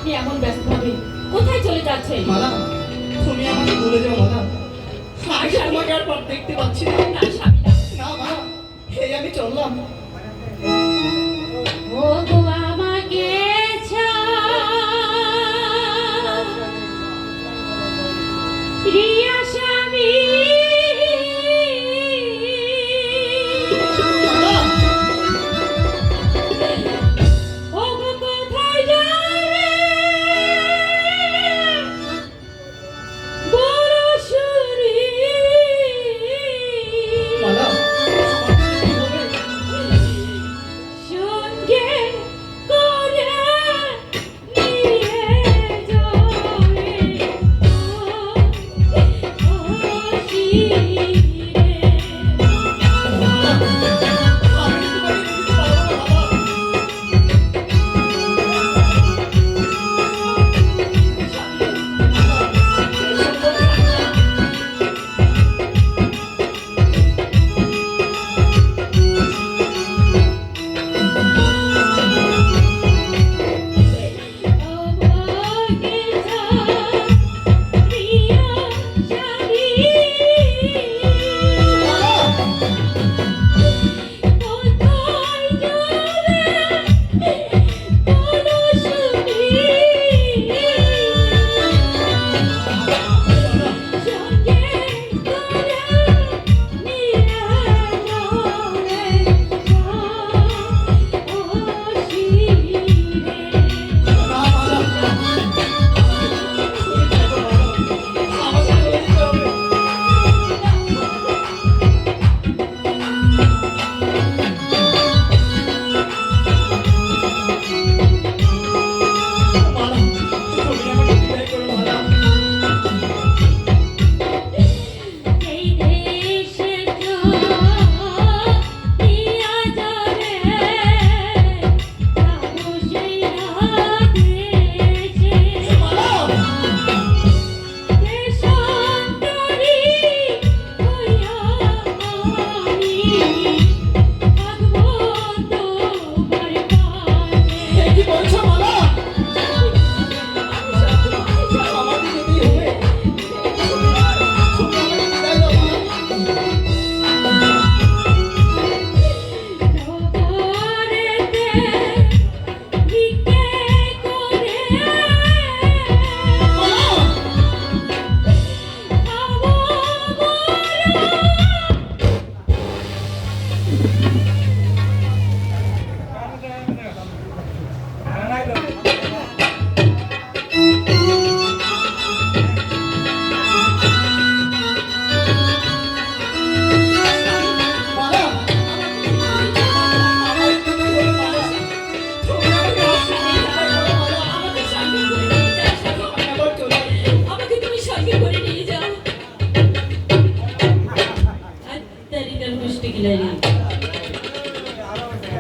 আপনি এমন ব্যস্ত ভাবে কোথায় চলে যাচ্ছেন? মালা, তুমি আমাকে ভুলে যাও মালা। আমি তোমাকে আর পথ দেখতে পাচ্ছি না। না স্বামী না। না মা, এই আমি চললাম। ও গো আমাকে রিয়া স্বামী ও গো কোথায় যাবে বরশুরি মালা, সঙ্গে করে নিয়ে যাবে ও শিরে। আমি তোমাকে দিতে পারবো না মালা। না মালা, আমাকে চলে যেতে হবে। মালা, তুমি আমাকে বিদায় করো মালা। এই দেশে দিয়া যাবে যাবো সেই দেশে মালা, দেশান্তরী হইয়া আমি থাকবো তোমার পাশে। এ কি বলছো